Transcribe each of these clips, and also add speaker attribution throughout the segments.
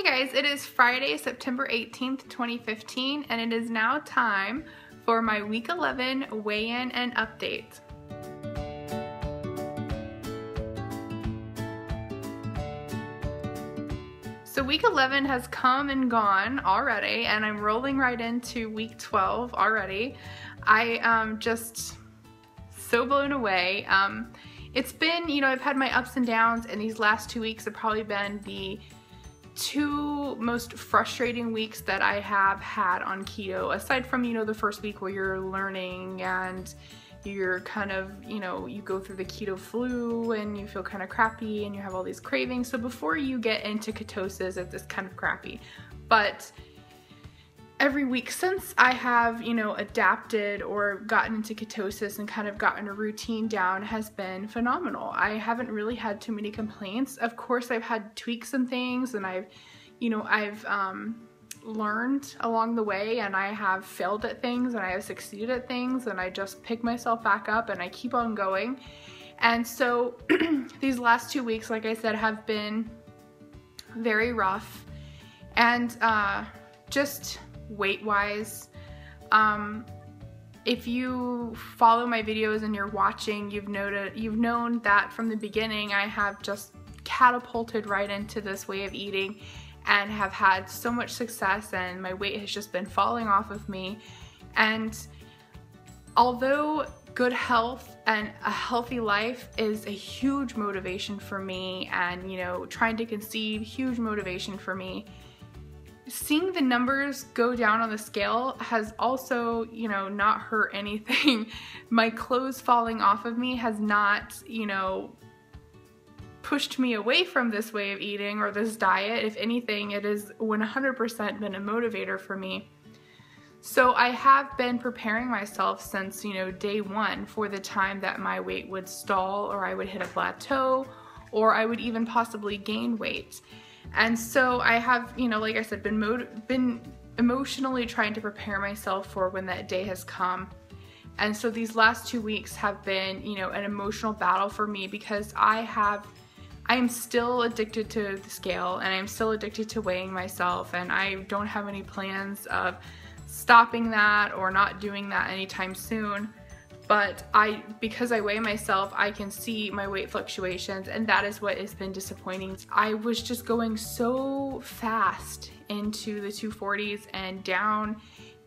Speaker 1: Hey guys, it is Friday, September 18th, 2015, and it is now time for my week 11 weigh-in and update. So week 11 has come and gone already, and I'm rolling right into week 12 already. I am just so blown away. It's been, I've had my ups and downs, and these last 2 weeks have probably been the two most frustrating weeks that I have had on keto, aside from, the first week where you're learning and you're kind of, you go through the keto flu and you feel kind of crappy and you have all these cravings. So before you get into ketosis, it's kind of crappy. But every week since I have, adapted or gotten into ketosis and kind of gotten a routine down has been phenomenal. I haven't really had too many complaints. Of course, I've had tweaks and things, and I've learned along the way, and I have failed at things and I have succeeded at things, and I just pick myself back up and I keep on going. And so these last 2 weeks, like I said, have been very rough. And just weight-wise, if you follow my videos and you're watching, you've known that from the beginning I have just catapulted right into this way of eating and have had so much success, and my weight has just been falling off of me. And although good health and a healthy life is a huge motivation for me, and trying to conceive, huge motivation for me, seeing the numbers go down on the scale has also, not hurt anything. My clothes falling off of me has not, pushed me away from this way of eating or this diet. If anything, it has 100% been a motivator for me. So I have been preparing myself since, day one for the time that my weight would stall, or I would hit a plateau, or I would even possibly gain weight. And so I have, like I said, been emotionally trying to prepare myself for when that day has come. And so these last 2 weeks have been, an emotional battle for me, because I am still addicted to the scale, and I'm still addicted to weighing myself, and I don't have any plans of stopping that or not doing that anytime soon. But because I weigh myself, I can see my weight fluctuations, and that is what has been disappointing. I was just going so fast into the 240s and down,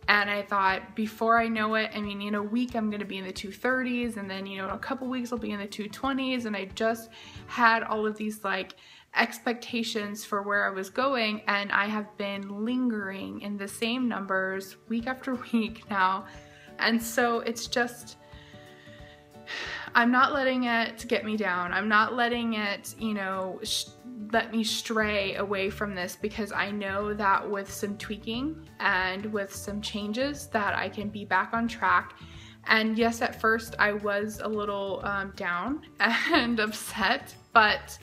Speaker 1: and I thought, before I know it, in a week I'm gonna be in the 230s, and then, in a couple weeks I'll be in the 220s, and I just had all of these expectations for where I was going, and I have been lingering in the same numbers week after week now. And so it's just, I'm not letting it get me down. I'm not letting it, let me stray away from this, because I know that with some tweaking and with some changes that I can be back on track. And yes, at first I was a little down and upset, but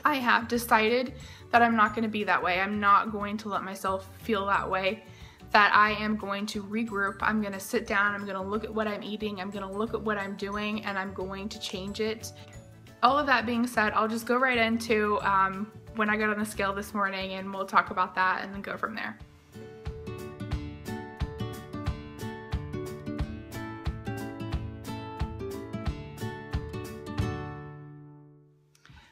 Speaker 1: I have decided that I'm not going to be that way. I'm not going to let myself feel that way. That I am going to regroup. I'm going to sit down, I'm going to look at what I'm eating, I'm going to look at what I'm doing, and I'm going to change it. All of that being said, I'll just go right into when I got on the scale this morning, and we'll talk about that and then go from there.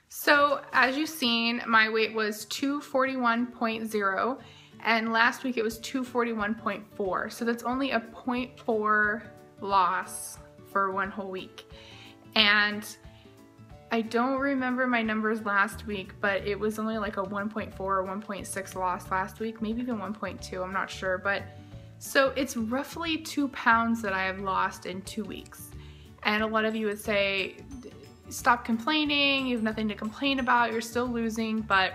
Speaker 1: So as you've seen, my weight was 241.0. and last week it was 241.4, so that's only a 0.4 loss for one whole week. And I don't remember my numbers last week, but it was only like a 1.4 or 1.6 loss last week, maybe even 1.2, I'm not sure. But so it's roughly 2 pounds that I have lost in 2 weeks. And a lot of you would say, stop complaining, you have nothing to complain about, you're still losing. But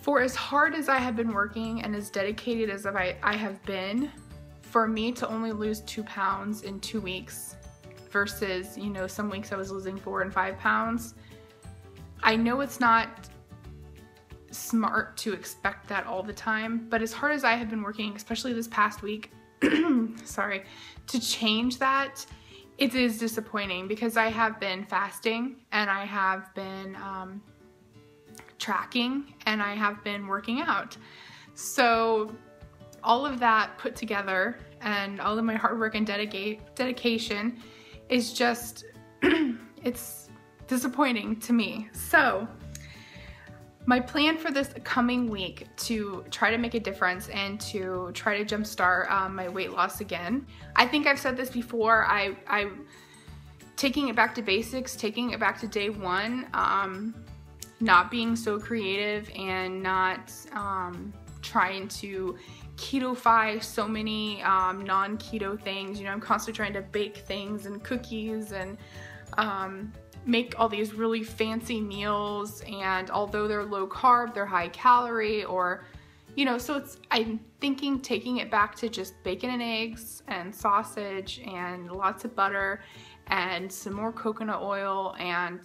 Speaker 1: for as hard as I have been working and as dedicated as I have been, for me to only lose 2 pounds in 2 weeks versus, some weeks I was losing 4 and 5 pounds, I know it's not smart to expect that all the time, but as hard as I have been working, especially this past week, sorry, to change that, it is disappointing, because I have been fasting and I have been tracking and I have been working out. So all of that put together and all of my hard work and dedication is just, it's disappointing to me. So my plan for this coming week to try to make a difference and to try to jumpstart my weight loss again. I think I've said this before, I taking it back to basics, taking it back to day one, not being so creative and not trying to keto-fy so many non-keto things. You know, I'm constantly trying to bake things and cookies and make all these really fancy meals, and although they're low carb, they're high calorie, or, you know, so I'm thinking taking it back to just bacon and eggs and sausage and lots of butter and some more coconut oil, and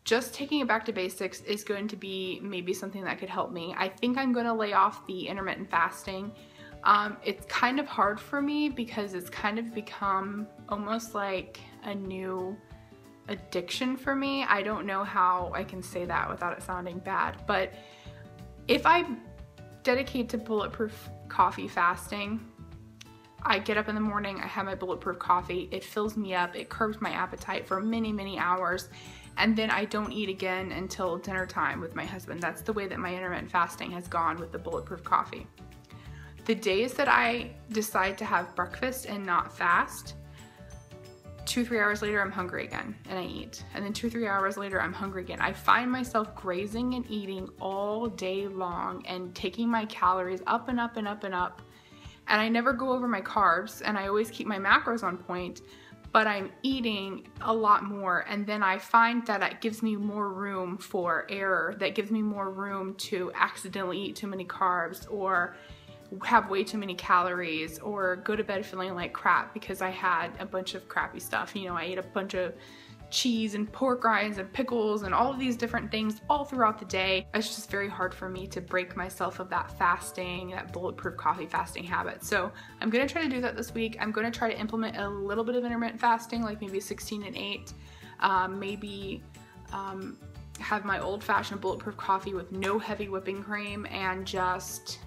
Speaker 1: just taking it back to basics is going to be maybe something that could help me. I think I'm going to lay off the intermittent fasting. It's kind of hard for me because it's kind of become almost like a new addiction for me. I don't know how I can say that without it sounding bad, but if I dedicate to bulletproof coffee fasting, I get up in the morning, I have my bulletproof coffee, it fills me up, it curbs my appetite for many, many hours, and then I don't eat again until dinner time with my husband. That's the way that my intermittent fasting has gone with the bulletproof coffee. The days that I decide to have breakfast and not fast, 2-3 hours later I'm hungry again and I eat, and then 2-3 hours later I'm hungry again. I find myself grazing and eating all day long and taking my calories up and up and up and up, and I never go over my carbs, and I always keep my macros on point, but I'm eating a lot more, and then I find that it gives me more room for error, that gives me more room to accidentally eat too many carbs or have way too many calories or go to bed feeling like crap because I had a bunch of crappy stuff. You know, I ate a bunch of cheese and pork rinds and pickles and all of these different things all throughout the day. It's just very hard for me to break myself of that fasting, that bulletproof coffee fasting habit. So I'm gonna try to do that this week. I'm gonna try to implement a little bit of intermittent fasting, like maybe 16 and 8, maybe have my old-fashioned bulletproof coffee with no heavy whipping cream and just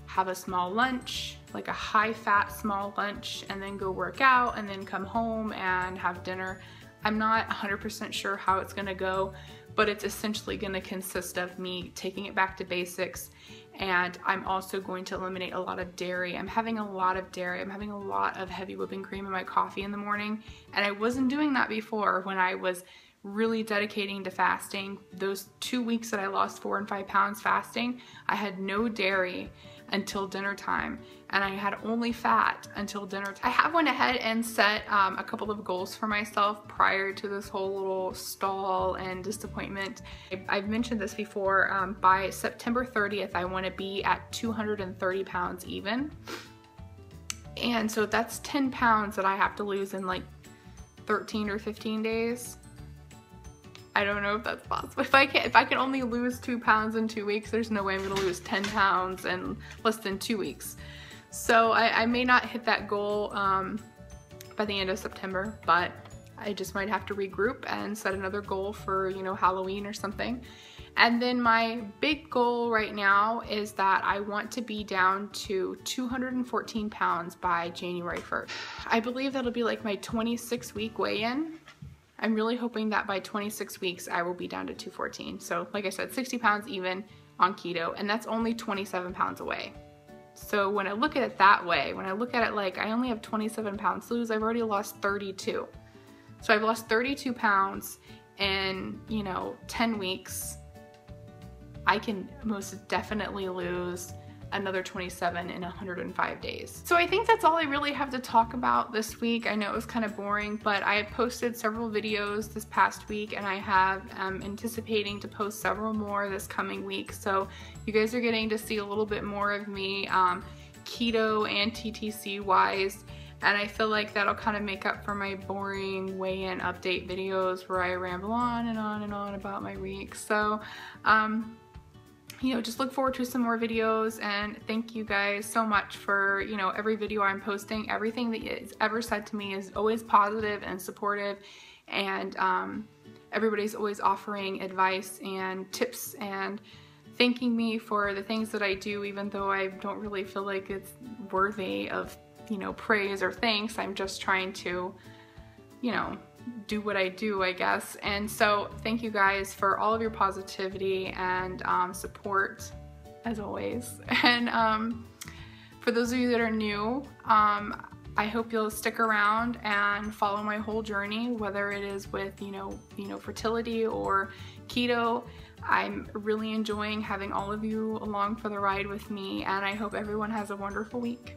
Speaker 1: have a small lunch, like a high-fat small lunch, and then go work out and then come home and have dinner. I'm not 100% sure how it's gonna go, but it's essentially gonna consist of me taking it back to basics, and I'm also going to eliminate a lot of dairy. I'm having a lot of dairy. I'm having a lot of heavy whipping cream in my coffee in the morning, and I wasn't doing that before when I was really dedicating to fasting. Those 2 weeks that I lost 4 and 5 pounds fasting, I had no dairy until dinner time, and I had only fat until dinner time. I have went ahead and set a couple of goals for myself prior to this whole little stall and disappointment. I've mentioned this before. By September 30th, I want to be at 230 pounds even, and so that's 10 pounds that I have to lose in like 13 or 15 days. I don't know if that's possible. If I can only lose 2 pounds in 2 weeks, there's no way I'm gonna lose 10 pounds in less than 2 weeks. So I may not hit that goal by the end of September, but I just might have to regroup and set another goal for, you know, Halloween or something. And then my big goal right now is that I want to be down to 214 pounds by January 1st. I believe that'll be like my 26-week weigh-in. I'm really hoping that by 26 weeks I will be down to 214. So like I said, 60 pounds even on keto, and that's only 27 pounds away. So when I look at it that way, when I look at it like I only have 27 pounds to lose, I've already lost 32. So I've lost 32 pounds in, you know, 10 weeks. I can most definitely lose another 27 in 105 days. So I think that's all I really have to talk about this week. I know it was kind of boring, but I have posted several videos this past week, and I have anticipating to post several more this coming week. So you guys are getting to see a little bit more of me keto and TTC wise, and I feel like that'll kind of make up for my boring weigh-in update videos where I ramble on and on and on about my week. So you know, just look forward to some more videos, and thank you guys so much for, you know, every video I'm posting. Everything that is ever said to me is always positive and supportive, and everybody's always offering advice and tips and thanking me for the things that I do, even though I don't really feel like it's worthy of, you know, praise or thanks. I'm just trying to, you know, do what I do, I guess. And so thank you guys for all of your positivity and support, as always. And for those of you that are new, I hope you'll stick around and follow my whole journey, whether it is with, you know, fertility or keto. I'm really enjoying having all of you along for the ride with me, and I hope everyone has a wonderful week.